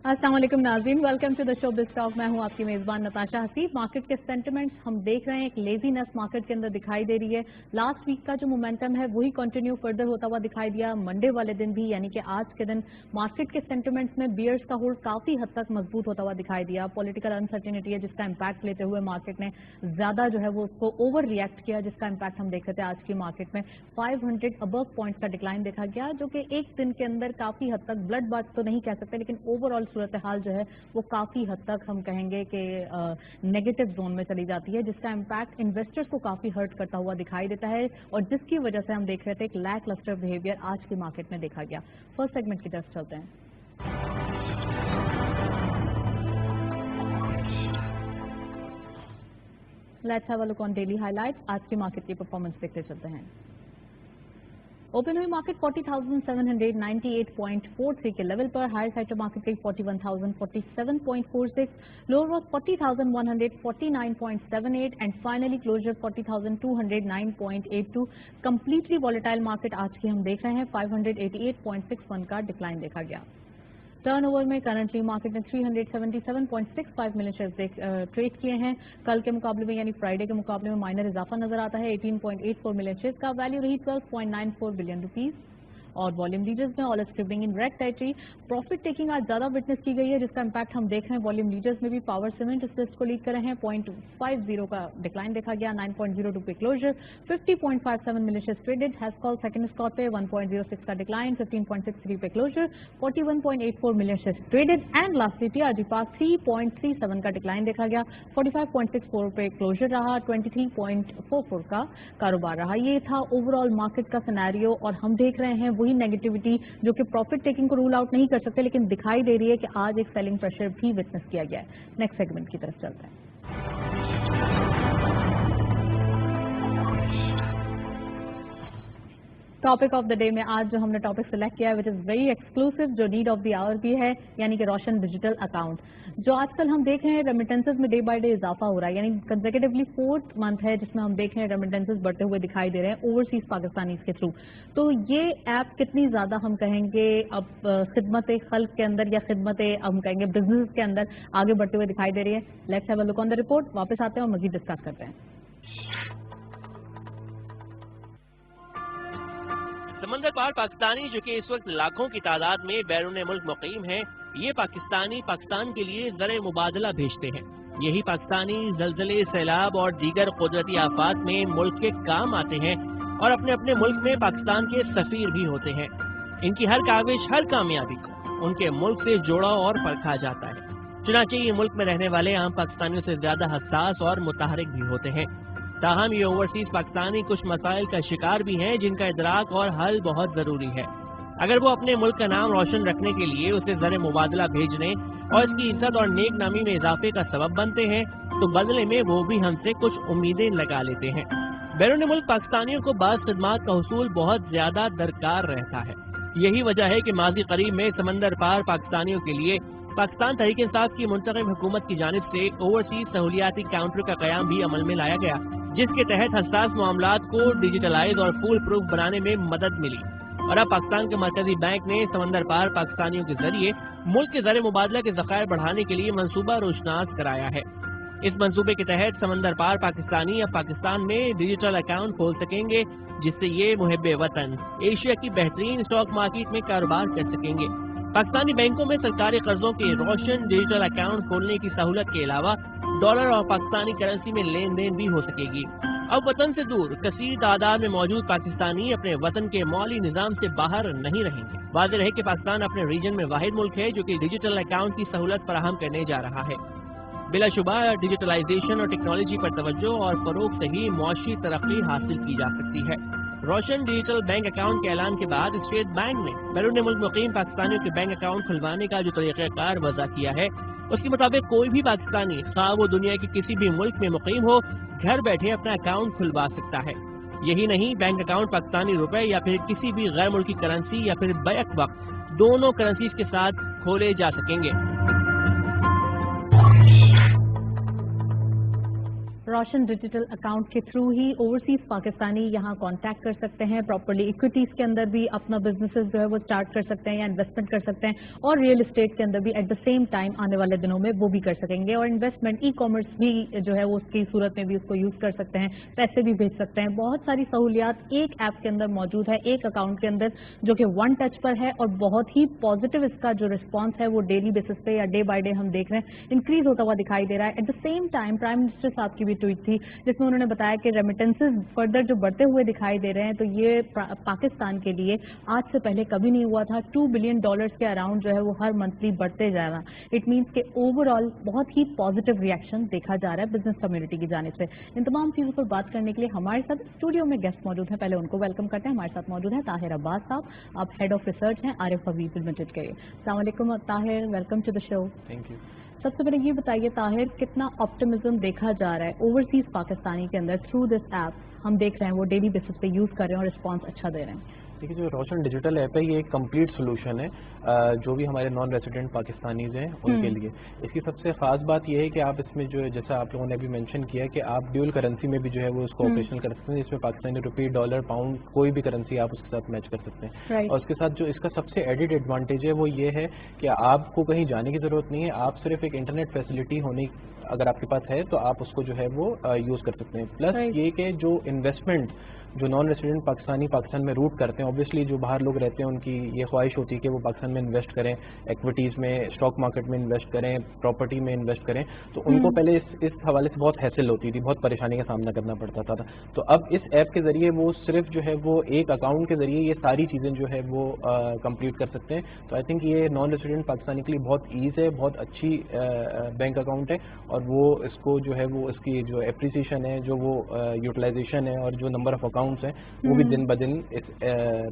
अस्सलाम वालेकुम नाज़रीन, welcome to the show Biz Talk. मैं हूं आपकी मेज़बान नताशा हसीब। मार्केट के सेंटिमेंट्स हम देख रहे हैं, एक लेजीनेस मार्केट के अंदर दिखाई दे रही है। लास्ट वीक का जो मोमेंटम है वही कंटिन्यू फर्दर होता हुआ दिखाई दिया मंडे वाले दिन भी, यानी कि आज के दिन मार्केट के सेंटिमेंट्स में बियर्स का होल्ड काफ़ी हद तक मजबूत होता हुआ दिखाई दिया। पॉलिटिकल अनसर्टेनिटी है जिसका इम्पैक्ट लेते हुए मार्केट ने ज़्यादा जो है वो उसको ओवर रिएक्ट किया, जिसका इम्पैक्ट हम देख रहे थे आज की मार्केट में 500 अबव पॉइंट्स का डिक्लाइन देखा गया, जो कि एक दिन के अंदर काफ़ी हद तक ब्लड बाथ तो नहीं कह सकते, लेकिन ओवरऑल सूरत हाल जो है वो काफी हद तक हम कहेंगे कि नेगेटिव जोन में चली जाती है, जिसका इम्पैक्ट इन्वेस्टर्स को काफी हर्ट करता हुआ दिखाई देता है और जिसकी वजह से हम देख रहे थे एक लैक लस्टर बिहेवियर आज की मार्केट में देखा गया। फर्स्ट सेगमेंट की तरफ चलते हैं। Let's have a look on daily highlights. आज की मार्केट की परफॉर्मेंस देखते चलते हैं। ओपन हुई मार्केट 40,798.43 के लेवल पर, हायर साइड मार्केट गई 41,047.46, lower was 40,149.78 and finally closer 40,209.82। Completely volatile market आज की हम देख रहे हैं, 588.61 का डिक्लाइन देखा गया। टर्नओवर में करंटली मार्केट ने 377.65 मिलियन शेयर्स ट्रेड किए हैं। कल के मुकाबले में यानी फ्राइडे के मुकाबले में माइनर इजाफा नजर आता है। 18.84 मिलियन शेयर्स का वैल्यू रही 12.94 बिलियन रुपीज। और वॉल्यूम लीडर्स में all is trading in red territory. Profit taking आज ज्यादा विटनेस की गई है, जिसका इम्पैक्ट हम देख रहे हैं। वॉल्यूम लीडर्स में भी पावर सीमेंट इस लिस्ट को लीड कर रहे हैं, 0.50 का डिक्लाइन देखा गया, 9.02 पे closure, 50.57 million shares traded. Hascol second spot पे 1.06 का डिक्लाइन, 15.63 पे closure, 41.84 million shares traded. And lastly TRG park 3.37 का डिक्लाइन देखा गया, 45.64 पे क्लोजर रहा, 23.44 का कारोबार रहा। ये था ओवरऑल मार्केट का सिनेरियो और हम देख रहे हैं वही नेगेटिविटी जो कि प्रॉफिट टेकिंग को रूल आउट नहीं कर सकते, लेकिन दिखाई दे रही है कि आज एक सेलिंग प्रेशर भी विटनेस किया गया है। नेक्स्ट सेगमेंट की तरफ चलते हैं। टॉपिक ऑफ द डे में आज जो हमने टॉपिक सिलेक्ट किया है विच इज वेरी एक्सक्लूसिव, जो नीड ऑफ द आवर भी है, यानी कि रोशन डिजिटल अकाउंट। जो आजकल हम देख रहे हैं रेमिटेंसेस में डे बाय डे इजाफा हो रहा है, यानी कंसेक्यूटिवली 4th मंथ है जिसमें हम देख रहे हैं रेमिटेंसेस बढ़ते हुए दिखाई दे रहे हैं ओवरसीज पाकिस्तानीज के थ्रू। तो ये ऐप कितनी ज्यादा हम कहेंगे अब खिदमत खल्क के अंदर या खिदमत हम कहेंगे बिजनेस के अंदर आगे बढ़ते हुए दिखाई दे रही है। Let's have a look on the report. वापस आते हैं और मजीद डिस्कस करते हैं। समंदर पार पाकिस्तानी जो कि इस वक्त लाखों की तादाद में बैरून मुल्क मुकीम हैं, ये पाकिस्तानी पाकिस्तान के लिए ज़र मुबादला भेजते हैं। यही पाकिस्तानी जलजले, सैलाब और दीगर कुदरती आफात में मुल्क के काम आते हैं और अपने अपने मुल्क में पाकिस्तान के सफीर भी होते हैं। इनकी हर काविश, हर कामयाबी को उनके मुल्क से जोड़ा और परखा जाता है। चुनांचे ये मुल्क में रहने वाले आम पाकिस्तानियों से ज्यादा हसास और मुतहरिक भी होते हैं। ताहम ये ओवरसीज पाकिस्तानी कुछ मसाइल का शिकार भी हैं जिनका इदराक और हल बहुत जरूरी है। अगर वो अपने मुल्क का नाम रोशन रखने के लिए उसे ज़र मुबादला भेजने और इसकी इज्जत और नेक नामी में इजाफे का सबब बनते हैं, तो बदले में वो भी हमसे कुछ उम्मीदें लगा लेते हैं। बैरून मुल्क पाकिस्तानियों को बाज़ खिदमात का हुसूल बहुत ज्यादा दरकार रहता है। यही वजह है कि माजी करीब में समंदर पार पाकिस्तानियों के लिए पाकिस्तान तहरीक इंसाफ की मुंतखब हुकूमत की जानिब से ओवरसीज सहूलियाती काउंटर का कयाम भी अमल में लाया गया, जिसके तहत हसास मामलात को डिजिटलाइज और फुल प्रूफ बनाने में मदद मिली। और अब पाकिस्तान के मरकजी बैंक ने समंदर पार पाकिस्तानियों के जरिए मुल्क के ज़र मुबादला के ज़खायर बढ़ाने के लिए मंसूबा रोशनास कराया है। इस मंसूबे के तहत समंदर पार पाकिस्तानी अब पाकिस्तान में डिजिटल अकाउंट खोल सकेंगे, जिससे ये मुहिब्बे वतन एशिया की बेहतरीन स्टॉक मार्केट में कारोबार कर सकेंगे। पाकिस्तानी बैंकों में सरकारी कर्जों के रोशन डिजिटल अकाउंट खोलने की सहूलत के अलावा डॉलर और पाकिस्तानी करेंसी में लेन देन भी हो सकेगी। अब वतन से दूर कसीर तादाद में मौजूद पाकिस्तानी अपने वतन के मौली निजाम से बाहर नहीं रहेंगे। वाज़ेह रहे कि पाकिस्तान अपने रीजन में वाहिद मुल्क है जो कि डिजिटल अकाउंट की सहूलत फराहम करने जा रहा है। बिलाशुबा डिजिटलाइजेशन और टेक्नोलॉजी पर तवज्जो और फरोग से ही मुआशी तरक्की हासिल की जा सकती है। रोशन डिजिटल बैंक अकाउंट के ऐलान के बाद स्टेट बैंक ने बैरून मुल्क मुकीम पाकिस्तानियों के बैंक अकाउंट खुलवाने का जो तरीक़ाकार वज़ा किया है, उसके मुताबिक कोई भी पाकिस्तानी खा वो दुनिया के किसी भी मुल्क में मुकीम हो, घर बैठे अपना अकाउंट खुलवा सकता है। यही नहीं, बैंक अकाउंट पाकिस्तानी रुपए या फिर किसी भी गैर मुल्की करेंसी या फिर बैक वक्त दोनों करेंसीज के साथ खोले जा सकेंगे। रोशन डिजिटल अकाउंट के थ्रू ही ओवरसीज पाकिस्तानी यहाँ कांटेक्ट कर सकते हैं, प्रॉपर्ली इक्विटीज के अंदर भी अपना बिजनेसेस जो है वो स्टार्ट कर सकते हैं या इन्वेस्टमेंट कर सकते हैं, और रियल एस्टेट के अंदर भी एट द सेम टाइम आने वाले दिनों में वो भी कर सकेंगे, और इन्वेस्टमेंट ई कॉमर्स भी जो है वो उसकी सूरत में भी उसको यूज कर सकते हैं, पैसे भी भेज सकते हैं। बहुत सारी सहूलियात एक ऐप के अंदर मौजूद है, एक अकाउंट के अंदर, जो कि वन टच पर है, और बहुत ही पॉजिटिव इसका जो रिस्पॉन्स है वो डेली बेसिस पे या डे बाय डे हम देख रहे हैं इंक्रीज होता हुआ दिखाई दे रहा है। At the same time prime minister साहब की भी ट्वीट थी जिसमें उन्होंने बताया कि रेमिटेंसेज फर्दर जो बढ़ते हुए दिखाई दे रहे हैं, तो ये पाकिस्तान के लिए आज से पहले कभी नहीं हुआ था। $2 बिलियन के अराउंड जो है वो हर मंथली बढ़ते जा रहा है। इट मीन्स के ओवरऑल बहुत ही पॉजिटिव रिएक्शन देखा जा रहा है बिजनेस कम्युनिटी की जानिब से। इन तमाम चीजों पर बात करने के लिए हमारे साथ स्टूडियो में गेस्ट मौजूद हैं, पहले उनको वेलकम करते हैं। हमारे साथ मौजूद है ताहिर अब्बास साहब, आप हेड ऑफ रिसर्च हैं आरिफ हबीब लिमिटेड के। अस्सलाम वालेकुम Tahir, welcome to the show. Thank you. सबसे पहले ये बताइए ताहिर, कितना ऑप्टिमिज्म देखा जा रहा है ओवरसीज पाकिस्तानी के अंदर थ्रू दिस ऐप? हम देख रहे हैं वो डेली बेसिस पे यूज कर रहे हैं और रिस्पांस अच्छा दे रहे हैं। देखिए, जो रोशन डिजिटल ऐप है ये एक कंप्लीट सोल्यूशन है जो भी हमारे नॉन रेसिडेंट पाकिस्तानीज हैं उनके लिए। इसकी सबसे खास बात ये है कि आप इसमें जो है, जैसा आप लोगों ने अभी मेंशन किया कि आप ड्यूल करेंसी में भी जो है वो उसको ऑपरेशनल कर सकते हैं, जिसमें पाकिस्तानी रुपये, डॉलर, पाउंड, कोई भी करेंसी आप उसके साथ मैच कर सकते हैं। और उसके साथ जो इसका सबसे एडिड एडवांटेज है वो ये है कि आपको कहीं जाने की ज़रूरत नहीं है, आप सिर्फ एक इंटरनेट फैसिलिटी होने अगर आपके पास है तो आप उसको जो है वो यूज़ कर सकते हैं। प्लस ये कि जो इन्वेस्टमेंट जो नॉन रेसिडेंट पाकिस्तान में रूट करते हैं, ऑब्वियसली जो बाहर लोग रहते हैं उनकी ये ख्वाहिश होती है कि वो पाकिस्तान में इन्वेस्ट करें, एक्विटीज़ में, स्टॉक मार्केट में इन्वेस्ट करें, प्रॉपर्टी में इन्वेस्ट करें, तो उनको पहले इस हवाले से बहुत हैसल होती थी, बहुत परेशानी का सामना करना पड़ता था। तो अब इस ऐप के ज़रिए वो सिर्फ जो है वो एक अकाउंट के ज़रिए ये सारी चीज़ें जो है वो कंप्लीट कर सकते हैं। तो आई थिंक ये नॉन रेसिडेंट पाकिस्तानी के लिए बहुत ईज़ है, बहुत अच्छी बैंक अकाउंट है, और वो इसको जो है वो इसकी जो एप्रिसिएशन है, जो वो यूटिलाइजेशन है, और जो नंबर ऑफ अकाउंट्स हैं वो भी दिन ब दिन इस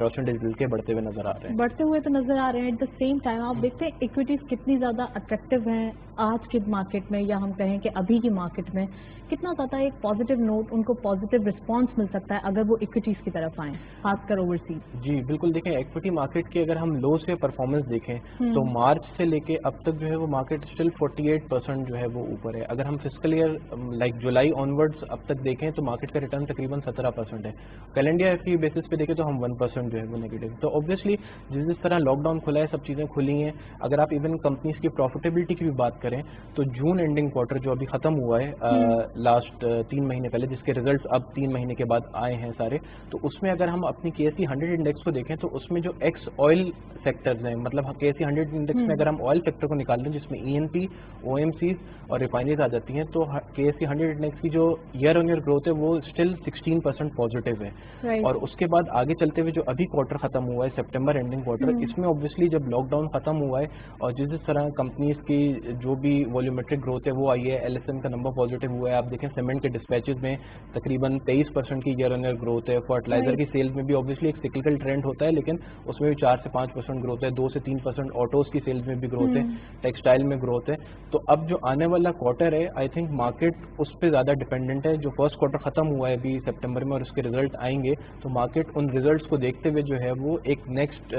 रोशन डिजिटल के बढ़ते हुए नजर आ रहे हैं। बढ़ते हुए तो नजर आ रहे हैं। एट द सेम टाइम आप देखते हैं इक्विटीज कितनी ज्यादा अट्रैक्टिव हैं आज के मार्केट में, या हम कहें कि अभी की मार्केट में कितना ज्यादा एक पॉजिटिव नोट, उनको पॉजिटिव रिस्पांस मिल सकता है अगर वो इक्विटीज की तरफ आए, खासकर ओवरसीज। जी बिल्कुल, देखें इक्विटी मार्केट की अगर हम लो से परफॉर्मेंस देखें तो मार्च से लेके अब तक जो है वो मार्केट स्टिल 48% जो है वो ऊपर है। अगर हम फिस्कल ईयर लाइक जुलाई ऑनवर्ड्स अब तक देखें तो मार्केट का रिटर्न तकरीबन 17% है। कैलेंडर ईयर की बेसिस पे देखें तो हम 1% जो है वो नेगेटिव। तो ऑब्वियसली जिस तरह लॉकडाउन खुला है, सब चीज़ें खुली हैं। अगर आप इवन कंपनीज की प्रॉफिटेबिलिटी की भी बात करें तो जून एंडिंग क्वार्टर जो अभी खत्म हुआ है लास्ट 3 महीने पहले, जिसके रिजल्ट्स अब 3 महीने के बाद आए हैं सारे, तो उसमें अगर हम अपनी KSE 100 इंडेक्स को देखें तो उसमें जो एक्स ऑयल सेक्टर्स हैं, मतलब KSE 100 इंडेक्स में अगर हम ऑयल सेक्टर को निकाल लें जिसमें ENP, OMCs और रिफाइनरीज आ जाती हैं, तो KSE 100 इंडेक्स की जो ईयर ऑन ईयर ग्रोथ है वो स्टिल 16% पॉजिटिव है। और उसके बाद आगे चलते हुए जो अभी क्वार्टर खत्म हुआ है, सितंबर एंडिंग क्वार्टर, इसमें ऑब्वियसली जब लॉकडाउन खत्म हुआ है और जिस तरह कंपनीज की जो भी वॉल्यूमेट्रिक ग्रोथ है वो आई है, LSM का नंबर पॉजिटिव हुआ है। आप देखें सीमेंट के डिस्पैचेस में तकरीबन 23% की ईयर ऑन ईयर ग्रोथ है। फर्टिलाइजर की सेल्स में भी ऑब्वियसली एक सिक्लिकल ट्रेंड होता है, लेकिन उसमें भी 4 से 5% ग्रोथ है। 2 से 3% ऑटोज की सेल्स में भी ग्रोथ है, टेक्सटाइल में ग्रोथ है। तो अब जो आने वाला क्वार्टर है, आई थिंक मार्केट उस पर ज़्यादा डिपेंडेंट है। जो फर्स्ट क्वार्टर खत्म हुआ है अभी सितंबर में और उसके रिजल्ट आएंगे, तो मार्केट उन रिजल्ट्स को देखते हुए जो है वो एक नेक्स्ट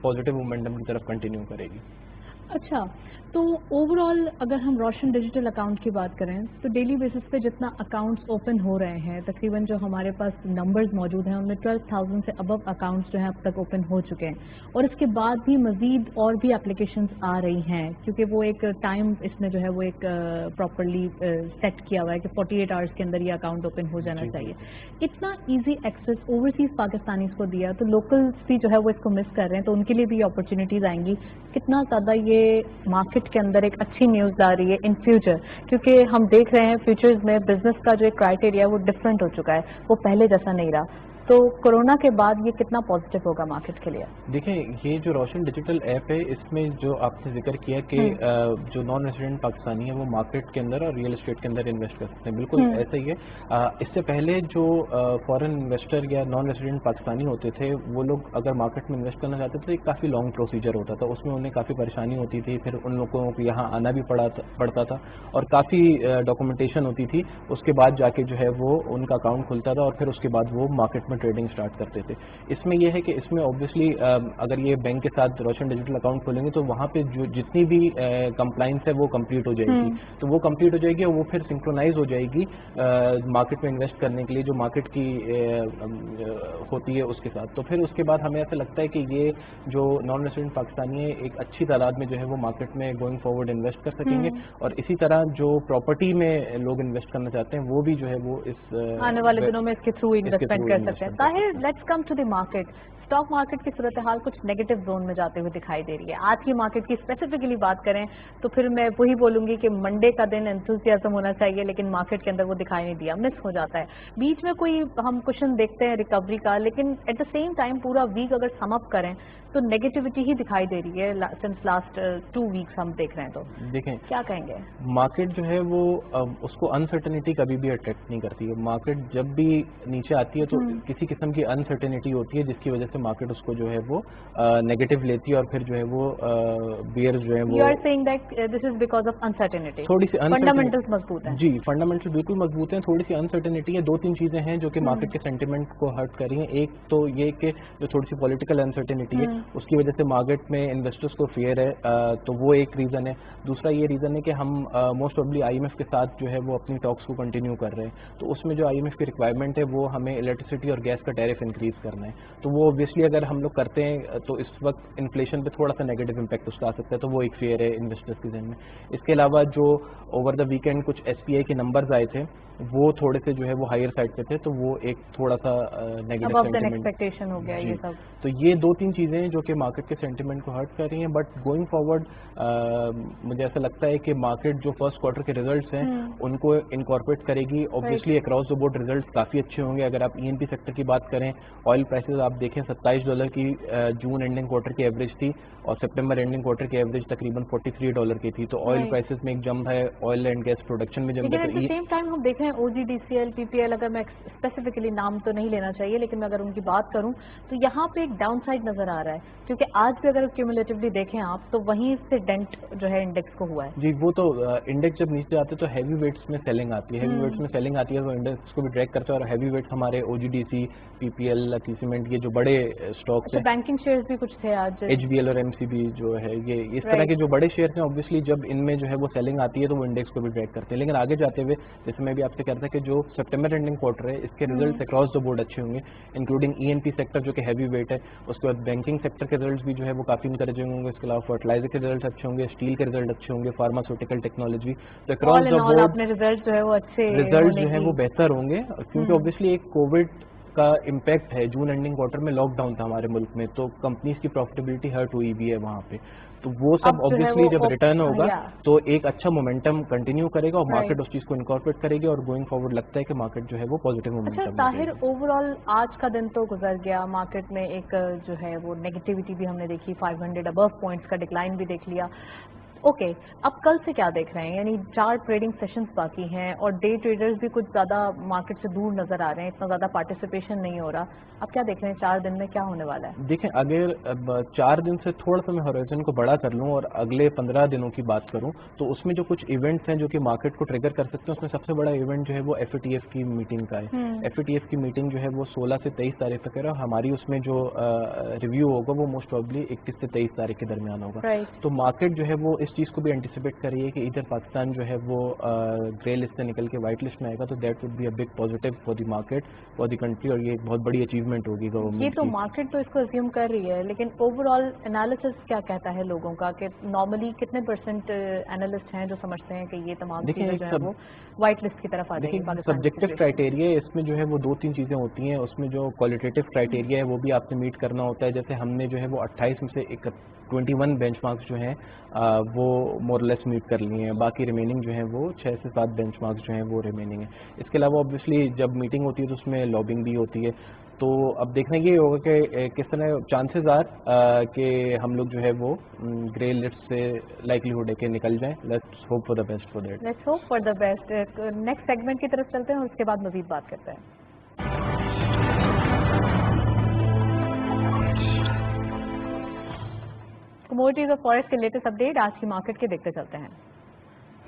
पॉजिटिव मोमेंटम की तरफ कंटिन्यू करेगी। अच्छा, तो ओवरऑल अगर हम रोशन डिजिटल अकाउंट की बात करें तो डेली बेसिस पे जितना अकाउंट्स ओपन हो रहे हैं, तकरीबन जो हमारे पास नंबर्स मौजूद हैं उनमें 12,000 से अबव अकाउंट्स जो हैं अब तक ओपन हो चुके हैं, और इसके बाद भी मजीद और भी एप्लीकेशंस आ रही हैं, क्योंकि वो एक टाइम इसमें जो है वो एक प्रॉपरली सेट किया हुआ है कि 48 आवर्स के अंदर ये अकाउंट ओपन हो जाना चाहिए। इतना ईजी एक्सेस ओवरसीज पाकिस्तानीज को दिया तो लोकल्स भी जो है वो इसको मिस कर रहे हैं, तो उनके लिए भी अपॉर्चुनिटीज आएंगी। कितना ज़्यादा ये मार्केट के अंदर एक अच्छी न्यूज़ आ रही है इन फ्यूचर, क्योंकि हम देख रहे हैं फ्यूचर्स में बिजनेस का जो एक क्राइटेरिया है वो डिफरेंट हो चुका है, वो पहले जैसा नहीं रहा। तो कोरोना के बाद ये कितना पॉजिटिव होगा मार्केट के लिए? देखिए, ये जो रोशन डिजिटल ऐप है इसमें जो आपने जिक्र किया कि जो नॉन रेसिडेंट पाकिस्तानी है वो मार्केट के अंदर और रियल एस्टेट के अंदर इन्वेस्ट कर सकते हैं, बिल्कुल ऐसा ही है। इससे पहले जो फॉरेन इन्वेस्टर या नॉन रेसिडेंट पाकिस्तानी होते थे वो लोग अगर मार्केट में इन्वेस्ट करना चाहते थे तो एक काफ़ी लॉन्ग प्रोसीजर होता था, उसमें उन्हें काफ़ी परेशानी होती थी, फिर उन लोगों को यहाँ आना भी पड़ता था और काफ़ी डॉक्यूमेंटेशन होती थी। उसके बाद जाके जो है वो उनका अकाउंट खुलता था और फिर उसके बाद वो मार्केट में ٹریڈنگ اسٹارٹ کرتے تھے. اس میں یہ ہے کہ اس میں آبویسلی اگر یہ بینک کے ساتھ روشن ڈیجیٹل اکاؤنٹ کھولیں گے تو وہاں پہ جو جتنی بھی کمپلائنس ہے وہ کمپلیٹ ہو جائے گی, تو وہ کمپلیٹ ہو جائے گی اور وہ پھر سنکرونائز ہو جائے گی مارکیٹ میں انویسٹ کرنے کے لیے جو مارکیٹ کی ہوتی ہے اس کے ساتھ. تو پھر اس کے بعد ہمیں ایسا لگتا ہے کہ یہ جو نان ریزیڈنٹ پاکستانی ہے ایک اچھی تعداد میں جو ہے وہ مارکیٹ میں گوئنگ فارورڈ انویسٹ کر سکیں گے, اور اسی طرح جو پراپرٹی میں لوگ انویسٹ کرنا چاہتے ہیں وہ بھی جو ہے وہ اس آنے والے دنوں میں اس کے تھرو انویسٹمنٹ کر سکتے ہیں. Tahir, let's come to the market. Stock market کی صورتحال کچھ نیگیٹو زون میں جاتے ہوئے دکھائی دے رہی ہے. آج کی مارکیٹ کی اسپیسیفکلی بات کریں تو پھر میں وہی بولوں گی کہ منڈے کا دن انتھوزیازم ہونا چاہیے, لیکن مارکیٹ کے اندر وہ دکھائی نہیں دیا, مس ہو جاتا ہے. بیچ میں کوئی ہم کوشچن دیکھتے ہیں ریکوری کا, لیکن ایٹ دا سیم ٹائم پورا ویک اگر سم اپ کریں تو نیگیٹیوٹی ہی دکھائی دے رہی ہے سنس لاسٹ 2 ویکس ہم دیکھ رہے ہیں. تو دیکھیں کیا کہیں گے؟ مارکیٹ جو ہے وہ اس کو انسرٹنٹی کبھی بھی اٹریکٹ نہیں کرتی ہے. مارکیٹ جب بھی نیچے آتی ہے تو کسی قسم کی انسرٹنٹی ہوتی ہے جس کی وجہ سے مارکیٹ اس کو جو ہے وہ نیگیٹو لیتی ہے, اور پھر جو ہے وہ بیئر جو ہے وہ you are seeing that this is because of uncertainty. تھوڑی سی فنڈامنٹلز مضبوط ہیں. جی, فنڈامنٹل بالکل مضبوط ہیں. تھوڑی سی انسرٹنٹی ہے. 2-3 چیزیں ہیں جو کہ مارکیٹ کے سینٹیمنٹ کو ہرٹ کر رہی ہیں. ایک تو یہ کہ جو تھوڑی سی پولیٹیکل انسرٹنٹی ہے اس کی وجہ سے مارکیٹ میں انویسٹرز کو فیئر ہے, تو وہ ایک ریزن ہے. دوسرا یہ ریزن ہے کہ ہم most probably I M F کے ساتھ جو ہے وہ اپنی ٹاکس کو کنٹینیو کر رہے ہیں, تو اس میں جو آئی ایم ایف کی ریکوائرمنٹ ہے وہ ہمیں الیکٹریسٹی اور گیس کا ٹیرف انکریز کرنا ہے. تو وہ اوبیسلی اگر ہم لوگ کرتے ہیں تو اس وقت انفلیشن پہ تھوڑا سا نیگیٹو امپیکٹ اس کا آ سکتا ہے, تو وہ ایک فیئر ہے انویسٹرز کے ذہن میں. اس کے علاوہ جو اوور دا ویکینڈ کچھ ایس پی آئی کے نمبرز آئے تھے وہ تھوڑے سے جو ہے وہ ہائر سائڈ پہ تھے, تو وہ ایک تھوڑا سا نیگیٹو ایکسپیکٹیشن ہو گیا یہ سب. تو یہ 2-3 چیزیں ہیں جو کہ مارکیٹ کے سینٹیمنٹ کو ہرٹ کر رہی ہیں. بٹ گوئنگ فارورڈ مجھے ایسا لگتا ہے کہ مارکیٹ جو فرسٹ کوارٹر کے ریزلٹس ہیں ان کو انکارپوریٹ کرے گی. Obviously across the board results کافی اچھے ہوں گے. اگر آپ ای این پی سیکٹر کی بات کریں, آئل پرائسز آپ دیکھیں $27 کی جون اینڈنگ کوارٹر کی ایوریج تھی, اور سپٹمبر اینڈنگ کوارٹر کی ایوریج تقریباً $43 کی تھی. تو آئل پرائسز میں ایک جمپ ہے, آئل اینڈ گیس پروڈکشن میں جمپ ہے. ایٹ دا سیم ٹائم ہم دیکھ رہے ہیں او جی ڈی سی ایل, پی پی ایل, اگر میں اسپیسیفکلی نام تو نہیں لینا چاہیے لیکن میں اگر ان کی بات کروں تو یہاں پہ ایک ڈاؤن سائڈ نظر آ رہا ہے, کیونکہ آج بھی اگر کیومولیٹیولی دیکھیں آپ تو وہیں سے ڈینٹ جو ہے انڈیکس کو ہوا ہے. جی, وہ تو انڈیکس جب نیچے آتے تو ہیوی ویٹس میں سیلنگ آتی ہے. ہیوی ویٹس میں سیلنگ آتی ہے تو انڈیکس کو بھی ٹریک کرتا ہے, اور ہیوی ویٹس ہمارے او جی ڈی سی, پی پی ایل, لکی سیمنٹ, یہ جو بڑے اسٹاکس ہیں. بینکنگ شیئرز بھی کچھ تھے آج, ایچ بی ایل اور ایم سی بی جو ہے, یہ اس طرح کے جو بڑے شیئرس ہیں اوبویسلی جب ان میں جو ہے وہ سیلنگ آتی ہے تو وہ انڈیکس کو بھی ٹریک کرتے ہیں. لیکن آگے جاتے ہوئے جیسے میں بھی آپ سے کہتا تھا کہ جو سپٹمبر اینڈنگ کوارٹر ہے اس کے ریزلٹس اکراس دا بورڈ اچھے ہوں گے, انکلوڈنگ ای این پی سیکٹر جو کہ ہیوی ویٹ ہے. اس کے بعد بینکنگ سیکٹر کے ریزلٹس بھی جو ہے وہ کافی انکریجنگ ہوں گے. اس کے علاوہ فرٹیلائزر کے ریزلٹس اچھے ہوں گے, اسٹیل کے ریزلٹ اچھے ہوں گے, فارماسیوٹیکل ٹیکنالوجی. تو اکراس دا بورڈ ریزلٹ جو ہے وہ بہتر ہوں گے, کیونکہ اوبویسلی ایک کووڈ کا امپیکٹ ہے. جون اینڈنگ کوارٹر میں لاک ڈاؤن تھا ہمارے ملک میں, تو کمپنیز کی پروفیٹیبلٹی ہرٹ ہوئی بھی ہے وہاں پہ. تو وہ سب اوبویسلی جب ریٹرن ہوگا تو ایک اچھا مومنٹم کنٹینیو کرے گا, اور مارکیٹ اس چیز کو انکارپوریٹ کرے گی, اور گوئنگ فارورڈ لگتا ہے کہ مارکیٹ جو ہے وہ positive momentum. Tahir, over all آج کا دن تو گزر گیا, مارکیٹ میں ایک جو ہے وہ نیگیٹیوٹی بھی ہم نے دیکھی, 500 ابو پوائنٹس کا ڈکلائن بھی دیکھ لیا. اوکے, اب کل سے کیا دیکھ رہے ہیں؟ یعنی 4 ٹریڈنگ سیشنز باقی ہیں اور ڈے ٹریڈرز بھی کچھ زیادہ مارکیٹ سے دور نظر آ رہے ہیں, اتنا زیادہ پارٹیسپیشن نہیں ہو رہا. اب کیا دیکھ رہے ہیں 4 دن میں کیا ہونے والا ہے؟ دیکھیں, اگر اب 4 دن سے تھوڑا سا میں ہورائزن کو بڑا کر لوں اور اگلے 15 دنوں کی بات کروں تو اس میں جو کچھ ایونٹس ہیں جو کہ مارکیٹ کو ٹریگر کر سکتے ہیں, اس میں سب سے بڑا ایونٹ جو ہے وہ ایف اے ٹی ایف کی میٹنگ کا ہے. ایف اے ٹی ایف کی میٹنگ جو ہے وہ 16 سے 23 تاریخ تک ہے, اور ہماری اس میں جو ریویو ہوگا وہ موسٹ پروبلی 21 سے 23 تاریخ کے درمیان ہوگا. تو مارکیٹ جو ہے وہ اس چیز کو بھی اینٹیسپیٹ کر رہی ہے کہ ادھر پاکستان جو ہے وہ گرے لسٹ سے نکل کے وائٹ لسٹ میں آئے گا, تو that would be a big positive for the market, for the country, اور یہ ایک بہت بڑی اچیومنٹ ہوگی گورنمنٹ. یہ تو مارکیٹ تو اس کو اسیوم کر رہی ہے, لیکن اوور آل انالیسس کیا کہتا ہے لوگوں کا کہ نارملی کتنے پرسنٹ انالسٹ ہیں جو سمجھتے ہیں کہ یہ تمام چیزیں جو ہے وہ وائٹ لسٹ کی طرف آ جائیں گی؟ سبجیکٹو کرائٹیریا اس میں جو ہے وہ 2-3 چیزیں ہوتی ہیں. اس میں جو کوالٹیٹیو کرائٹیریا ہے وہ بھی آپ سے میٹ کرنا ہوتا ہے. جیسے ہم نے جو ہے وہ 28 میں سے 21 بینچ مارکس جو ہیں وہ مور لیس میٹ کر لیے ہیں. باقی ریمیننگ جو ہیں وہ 6 سے 7 بینچ مارکس جو ہیں وہ ریمیننگ ہیں. اس کے علاوہ اوبویسلی جب میٹنگ ہوتی ہے تو اس میں لابنگ بھی ہوتی ہے. تو اب دیکھنے یہ ہوگا کہ کس طرح چانسز آر کہ ہم لوگ جو ہے وہ گرے لسٹ سے لائکلیہڈ ہے کہ نکل جائیں. Let's hope for the best for that. Let's hope for the best. Next segment کی طرف چلتے ہیں اور اس کے بعد مزید بات کرتے ہیں. کموڈیٹیز اور فوریکس کے لیٹسٹ اپڈیٹ آج کی مارکیٹ کے دیکھتے چلتے ہیں.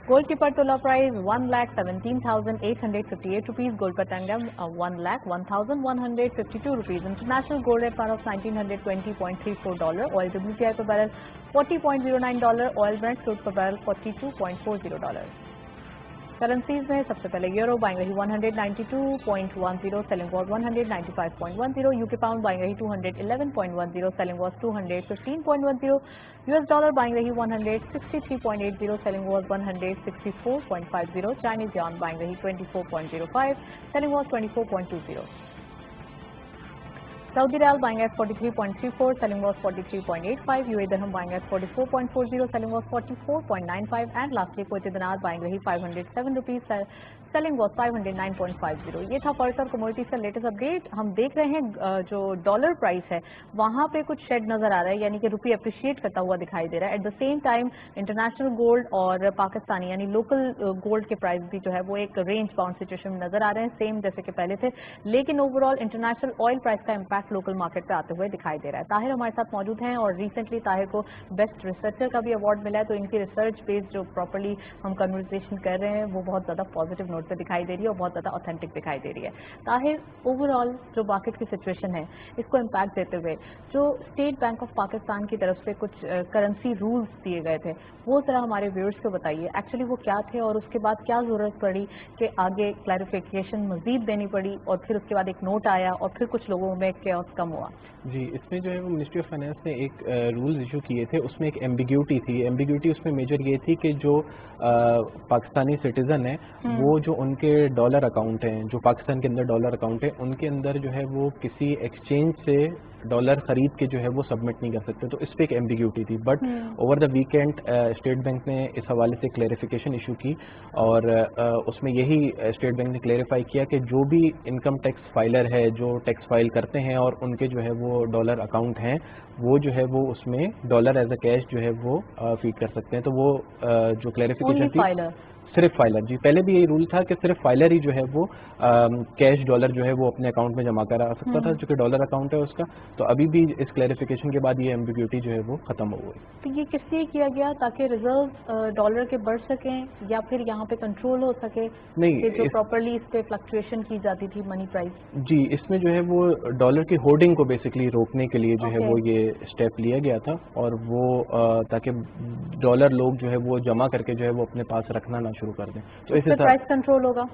Gold की per तोला प्राइस 1,17,858 रुपीज. गोल्ड पर तंगम 1,01,152 रुपीज. इंटरनेशनल गोल्ड रेट पर ऑफ $1920.34. ऑयल WTI पर बैरल $40.09. ऑयल ब्रेंट क्रूड पर बैरल $42.40. करेंसीज में सबसे पहले यूरो बाइंग रही 192.10, selling was 195.10. UK pound buying रही 211.10, selling was 215.10. US dollar buying रही 163.80, selling was 164.50. Chinese yuan buying रही 24.05, selling was 24.20. Saudi Riyal buying at 43.34, selling was 43.85. UAE Dirham buying at 44.40, selling was 44.95. And lastly, Kuwaiti Dinar buying रही 507 rupees, selling was 509.50. ये था forex और commodities का latest update. हम देख रहे हैं जो डॉलर प्राइस है वहाँ पे कुछ शेड नजर आ रहा है, यानी कि रुपये अप्रिशिएट करता हुआ दिखाई दे रहा है. At the same time international gold और पाकिस्तानी यानी लोकल गोल्ड के प्राइस भी जो है वो एक रेंज बाउंड सिचुएशन में नजर आ रहे हैं, सेम जैसे कि पहले थे. लेकिन ओवरऑल इंटरनेशनल ऑयल प्राइस का इम्पैक्ट लोकल मार्केट पे आते हुए दिखाई दे रहा है. ताहिर हमारे साथ मौजूद हैं और रिसेंटली ताहिर को बेस्ट रिसर्चर का भी अवार्ड मिला है. तो इनकी रिसर्च बेस्ड जो प्रॉपर्ली हम कन्वर्सेशन कर रहे हैं वो बहुत ज़्यादा पॉजिटिव नोट पे दिखाई दे रही है और बहुत ज़्यादा ऑथेंटिक दिखाई दे रही है. ताहिर, ओवरऑल जो मार्केट की सिचुएशन है इसको इम्पैक्ट देते हुए जो स्टेट बैंक ऑफ पाकिस्तान की तरफ से कुछ करेंसी रूल्स दिए गए थे वो ज़रा हमारे व्यूअर्स को बताइए. एक्चुअली वो क्या थे और उसके बाद क्या ज़रूरत पड़ी कि आगे क्लैरिफिकेशन मजीद देनी पड़ी और फिर उसके बाद एक नोट आया और फिर कुछ लोगों में केओस कम हुआ. जी, इसमें जो है वो मिनिस्ट्री ऑफ फाइनेंस ने एक रूल्स इशू किए थे. उसमें एक एम्बिग्यूटी थी. एम्बिग्यूटी उसमें मेजर ये थी कि जो पाकिस्तानी सिटीजन है वो जो उनके डॉलर अकाउंट हैं, जो पाकिस्तान के अंदर डॉलर अकाउंट है, उनके अंदर जो है वो किसी एक्सचेंज से डॉलर खरीद के जो है वो सबमिट नहीं कर सकते. तो इस पर एक एम्बिग्यूटी थी. But over the weekend state bank ने इस हवाले से क्लैरिफिकेशन इशू की और उसमें यही स्टेट बैंक ने क्लैरिफाई किया कि जो भी इनकम टैक्स फाइलर है जो टैक्स फाइल करते हैं और उनके जो है वो डॉलर अकाउंट हैं वो जो है वो उसमें डॉलर एज अ कैश जो है वो फीड कर सकते हैं. तो वो जो क्लैरिफिकेशन थी सिर्फ फाइलर. जी, पहले भी यही रूल था कि सिर्फ फाइलर ही जो है वो कैश डॉलर जो है वो अपने अकाउंट में जमा करा सकता था, जो कि डॉलर अकाउंट है उसका. तो अभी भी इस क्लैरिफिकेशन के बाद ये एम्बिग्यूटी जो है वो खत्म हो गई. तो ये किस लिए किया गया ताकि रिजर्व डॉलर के बढ़ सकें या फिर यहाँ पे कंट्रोल हो सके? नहीं, जो प्रॉपर्ली इस पे फ्लक्चुएशन की जाती थी मनी प्राइस. जी, इसमें जो है वो डॉलर की होर्डिंग को बेसिकली रोकने के लिए जो है वो ये स्टेप लिया गया था और वो ताकि डॉलर लोग जो है वो जमा करके जो है वो अपने पास रखना ना शुरू कर दें. तो इस प्राइस कंट्रोल होगा.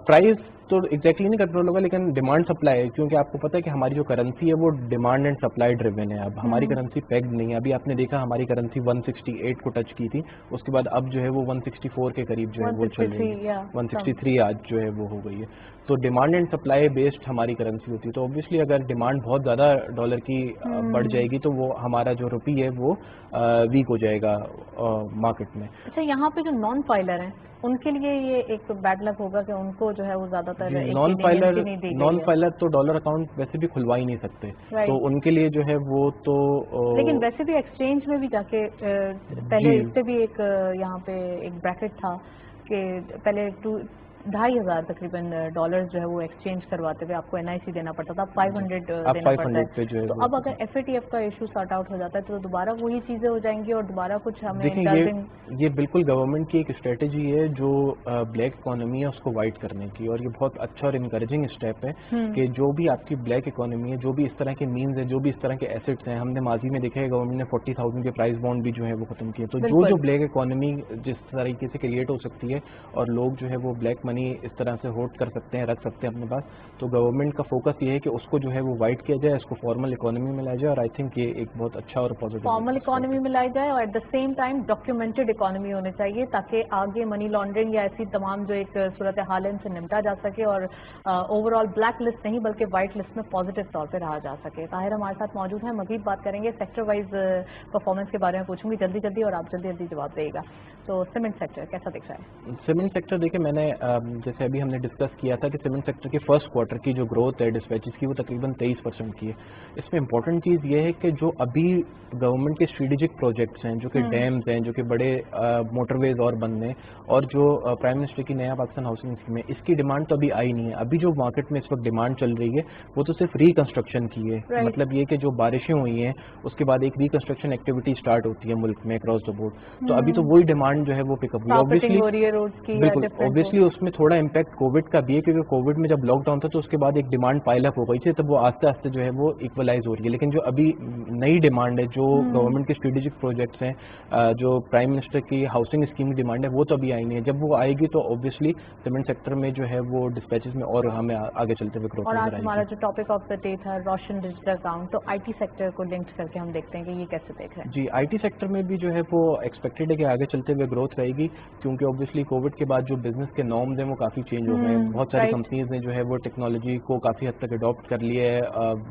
प्राइस तो एग्जैक्टली नहीं कंट्रोल होगा, लेकिन डिमांड सप्लाई है, क्योंकि आपको पता है कि हमारी जो करेंसी है वो डिमांड एंड सप्लाई ड्रिवन है. अब हमारी करेंसी पेग्ड नहीं है. अभी आपने देखा हमारी करेंसी 168 को टच की थी, उसके बाद अब जो है वो 164 के करीब जो है वो चल रही है. 163 आज जो है वो हो गई है. तो डिमांड एंड सप्लाई बेस्ड हमारी करेंसी होती है. तो ऑब्वियसली अगर डिमांड बहुत ज़्यादा डॉलर की बढ़ जाएगी तो वो हमारा जो रुपी है वो वीक हो जाएगा मार्केट में. अच्छा, यहाँ पे जो नॉन फाइलर हैं उनके लिए ये एक बैड लक होगा कि उनको जो है वो ज्यादातर नॉन फाइलर तो डॉलर अकाउंट वैसे भी खुलवा ही नहीं सकते. तो उनके लिए जो है वो तो लेकिन वैसे भी एक्सचेंज में भी जाके पहले इससे भी एक यहाँ पे एक ब्रैकेट था कि पहले 2,500 तकरीबन डॉलर्स जो है वो एक्सचेंज करवाते हुए आपको NIC देना पड़ता था. 500 देना पड़ता है. तो अब अगर FATF का इशू सॉर्ट आउट हो जाता है तो दोबारा वही चीजें हो जाएंगी और दोबारा कुछ हमें ये बिल्कुल गवर्नमेंट की एक स्ट्रेटेजी है जो ब्लैक इकोनॉमी है उसको वाइट करने की, और ये बहुत अच्छा और इनकरेजिंग स्टेप है कि जो भी आपकी ब्लैक इकोनॉमी है, जो भी इस तरह के मीन्स है, जो भी इस तरह के एसेट्स हैं, हमने माजी में देखा है गवर्नमेंट ने 40,000 के प्राइस बॉन्ड भी जो है वो खत्म किए. तो जो ब्लैक इकोनॉमी जिस तरीके से क्रिएट हो सकती है और लोग जो है वो ब्लैक मनी इस तरह से होल्ड कर सकते हैं, रख सकते हैं अपने पास, तो गवर्नमेंट का फोकस ये है कि उसको जो है वो वाइट किया जाए, इसको फॉर्मल इकोनॉमी में लाया जाए. और आई थिंक ये एक बहुत अच्छा और पॉजिटिव फॉर्मल इकोनॉमी में लाई जाए और at the same time documented economy होनी चाहिए ताकि आगे मनी लॉन्ड्रिंग या ऐसी तमाम जो एक सूरत हाल है इनसे निपटा जा सके और ओवरऑल ब्लैक लिस्ट नहीं बल्कि व्हाइट लिस्ट में पॉजिटिव तौर पर रहा जा सके. ताहिर हमारे साथ मौजूद हैं, मजीद बात करेंगे. सेक्टर वाइज परफॉर्मेंस के बारे में पूछूंगी जल्दी जल्दी और आप जल्दी जल्दी जवाब देगा. तो सीमेंट सेक्टर कैसा दिख रहा है? सीमेंट सेक्टर देखिए, मैंने جیسے ابھی ہم نے ڈسکس کیا تھا کہ سیمنٹ سیکٹر کے فرسٹ کوارٹر کی جو گروتھ ہے ڈسپیچز کی وہ تقریباً 23% کی ہے. اس میں امپورٹنٹ چیز یہ ہے کہ جو ابھی گورنمنٹ کے اسٹریٹجک پروجیکٹس ہیں جو کہ ڈیمز ہیں, جو کہ بڑے موٹر ویز اور بننے, اور جو پرائم منسٹر کی نیا پاکستان ہاؤسنگ اسکیم ہے, اس کی ڈیمانڈ تو ابھی آئی نہیں ہے. ابھی جو مارکیٹ میں اس وقت ڈیمانڈ چل رہی ہے وہ تو صرف ریکنسٹرکشن کی ہے. مطلب یہ کہ جو بارشیں ہوئی ہیں اس کے بعد ایک ریکنسٹرکشن ایکٹیویٹی اسٹارٹ ہوتی ہے ملک میں اکراس دا بورڈ, تو ابھی تو وہی ڈیمانڈ جو ہے وہ پک اپ ہوئی. اوبیسلی اس میں تھوڑا امپیکٹ کووڈ کا بھی ہے, کیونکہ کووڈ میں جب لاک ڈاؤن تھا تو اس کے بعد ایک ڈیمانڈ پائل اپ ہو گئی تھی, تب وہ آہستہ آہستہ جو ہے وہ ایکولائز ہو رہی ہے. لیکن جو ابھی نئی ڈیمانڈ ہے, جو گورنمنٹ کے اسٹریٹجک پروجیکٹس ہیں, جو پرائم منسٹر کی ہاؤسنگ اسکیم کی ڈیمانڈ ہے, وہ تو ابھی آئی نہیں ہے. جب وہ آئے گی تو اوبیسلی سیمنٹ سیکٹر میں جو ہے وہ ڈسپیچز میں اور ہمیں آگے چلتے ہوئے گروتھ نظر آئے گی. اور آج ہمارا جو ٹاپک آف دا ڈے تھا روشن ڈیجیٹل اکاؤنٹ, تو آئی ٹی سیکٹر کو لنک کر کے ہم دیکھتے ہیں کہ یہ کیسے دیکھ رہے ہیں. جی, آئی ٹی سیکٹر میں بھی جو ہے وہ ایکسپیکٹڈ ہے کہ آگے چلتے ہوئے گروتھ رہے گی, کیونکہ اوبیسلی کووڈ کے بعد جو بزنس کے نارمز ہیں وہ کافی چینج ہو گئے ہیں. بہت ساری کمپنیز نے جو ہے وہ ٹیکنالوجی کو کافی حد تک اڈاپٹ کر لیا ہے,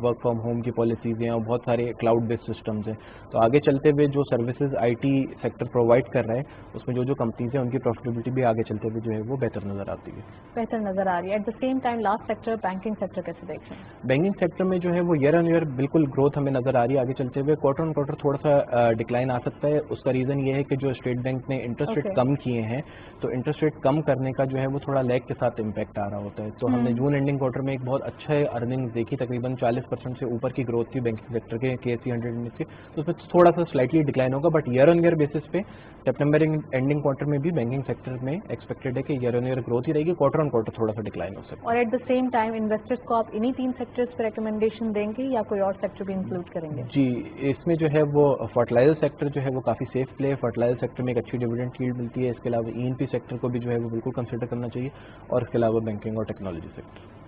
ورک فرام ہوم کی پالیسیز ہیں اور بہت سارے کلاؤڈ بیسڈ سسٹمز ہیں. تو آگے چلتے ہوئے جو services I T sector provide کر رہے ہیں اس میں جو کمپنیز ہیں ان کی پروفیٹیبلٹی بھی آگے چلتے ہوئے جو ہے وہ بہتر نظر آتی ہے. بہتر نظر آ رہی ہے. At the same time last sector banking sector کیسے دیکھ رہے ہیں؟ بینکنگ سیکٹر میں جو ہے وہ ایئر آن ایئر بالکل گروتھ ہمیں نظر آ رہی ہے آگے چلتے ہوئے. کوارٹر آن کوارٹر تھوڑا سا ڈکلائن آ سکتا ہے. اس کا ریزن یہ ہے کہ جو اسٹیٹ بینک نے انٹرسٹ ریٹ کم کیے ہیں, تو انٹرسٹ ریٹ کم کرنے کا جو ہے وہ تھوڑا لیگ کے ساتھ امپیکٹ آ رہا ہوتا ہے. تو ہم نے جون اینڈنگ کوارٹر میں ایک بہت اچھا ارننگ دیکھی, تقریباً 40% سے اوپر کی گروتھ تھی بینکنگ سیکٹر کے KSE 100 انڈیکس کی. تو اس میں تھوڑا سا سلائٹلی ڈکلائن ہوگا, but year on year basis پہ سپٹمبر اینڈنگ کوارٹر میں بھی بینکنگ سیکٹر میں ایکسپیکٹڈ ہے کہ ایئر آن ایئر گروتھ ہی رہے گی. کوارٹر آن کوارٹر تھوڑا سا ڈکلائن ہو سکتا ہے. اور at the same time investors کو آپ انہی 3 سیکٹرز پہ ریکمنڈیشن دیں گے یا کوئی اور سیکٹر بھی انکلوڈ کریں گے؟ جی, اس میں جو ہے وہ فرٹیلائزر سیکٹر جو ہے وہ کافی سیف پلے ہے. فرٹیلائزر سیکٹر میں ایک اچھی ڈیویڈنڈ ییلڈ ملتی ہے. اس کے علاوہ ENP سیکٹر کو بھی جو ہے وہ بالکل کنسیڈر کرنا چاہیے, اور اس کے علاوہ بینکنگ اور ٹیکنالوجی سیکٹر.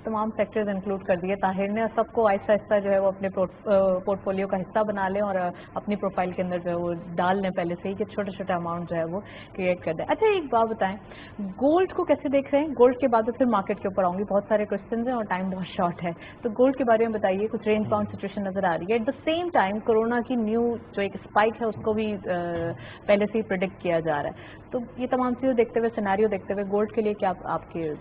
تمام سیکٹرز انکلوڈ کر دیے طاہر نے, اور سب کو آہستہ آہستہ جو ہے وہ اپنے پورٹ فولیو کا حصہ بنا لیں اور اپنی پروفائل کے اندر جو ہے وہ ڈال لیں پہلے سے ہی, کہ چھوٹا چھوٹا اماؤنٹ جو ہے وہ کریٹ کر دیں. اچھا, ایک بات بتائیں, گولڈ کو کیسے دیکھ رہے ہیں؟ گولڈ کے بعد پھر مارکیٹ کے اوپر آؤں گی, بہت سارے کوشچنز ہیں اور ٹائم بہت شارٹ ہے, تو گولڈ کے بارے میں بتائیے. کچھ رینج باؤنڈ سچویشن نظر آ رہی ہے. At the same time corona کی نیو جو ایک اسپائک ہے اس کو بھی پہلے سے ہی پریڈکٹ کیا جا رہا ہے. تو یہ تمام چیزیں دیکھتے ہوئے, سیناریو دیکھتے ہوئے, گولڈ کے لیے کیا آپ کے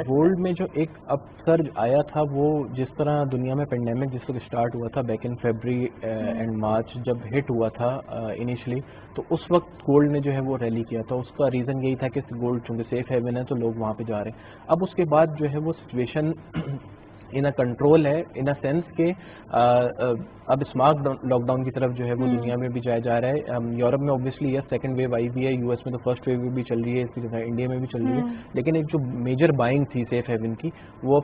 گولڈ میں جو ایک اپ سرج آیا تھا, وہ جس طرح دنیا میں پینڈیمک جس وقت اسٹارٹ ہوا تھا بیک ان فیبری اینڈ مارچ, جب ہٹ ہوا تھا انیشلی, تو اس وقت گولڈ نے جو ہے وہ ریلی کیا تھا. اس کا ریزن یہی تھا کہ گولڈ چونکہ سیف ہیون ہے تو لوگ وہاں پہ جا رہے ہیں. اب اس کے بعد جو ہے وہ سچویشن ان کنٹرول ہے, ان اے سینس کہ اب اسمارٹ لاک ڈاؤن کی طرف جو ہے وہ دنیا میں بھی جایا جا رہا ہے. یورپ میں اوبیسلی یس سیکنڈ ویو آئی بھی ہے, US میں تو فرسٹ ویو بھی چل رہی ہے, اسی طرح انڈیا میں بھی چل رہی ہے, لیکن ایک جو میجر بائنگ تھی سیف ہیون کی وہ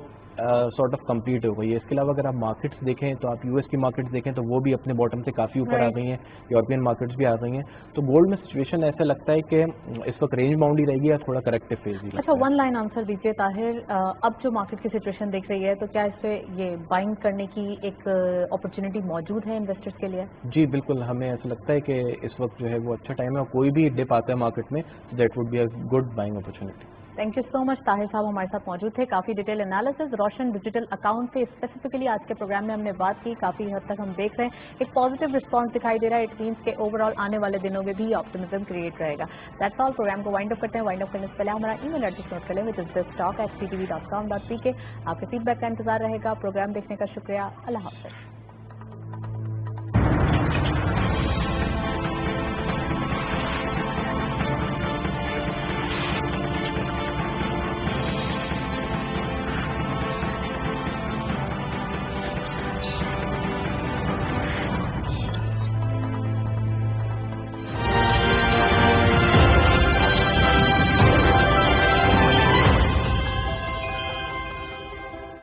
سارٹ آف کمپلیٹ ہو گئی ہے. اس کے علاوہ اگر آپ مارکیٹس دیکھیں تو آپ US کی مارکیٹس دیکھیں تو وہ بھی اپنے باٹم سے کافی اوپر آ گئی ہیں, یورپین مارکیٹس بھی آ گئی ہیں. تو گولڈ میں سچویشن ایسا لگتا ہے کہ اس وقت رینج باؤنڈ ہی رہے گی یا تھوڑا کریکٹو فیز ہی. اچھا, ون لائن آنسر دیجیے طاہر, اب جو مارکیٹ کی سچویشن دیکھ رہی ہے تو کیا اس پہ یہ بائنگ کرنے کی ایک اپرچونیٹی موجود ہے انویسٹرز کے لیے؟ جی بالکل, ہمیں ایسا لگتا ہے کہ اس وقت جو ہے وہ اچھا ٹائم ہے, اور کوئی بھی ڈپ آتا ہے مارکیٹ میں that would be a good buying opportunity. Thank you so much. Tahir صاحب ہمارے ساتھ موجود تھے. کافی detail analysis Roshan digital account سے اسپیسیفکلی آج کے پروگرام میں ہم نے بات کی. کافی حد تک ہم دیکھ رہے ہیں ایک پازیٹیو رسپانس دکھائی دے رہا ہے. اٹ مینس کہ اوور آل آنے والے دنوں میں بھی آپٹیمزم کریٹ رہے گا. That's all. پروگرام کو وائنڈ اپ کرتے ہیں. وائنڈ اپ کرنے سے پہلے ہمارا ای میل ایڈریس نوٹ کر لیں, وچ از thistalk@ctv.com.pk. آپ کے فیڈ بیک کا انتظار رہے گا. پروگرام دیکھنے کا شکریہ. اللہ حافظ.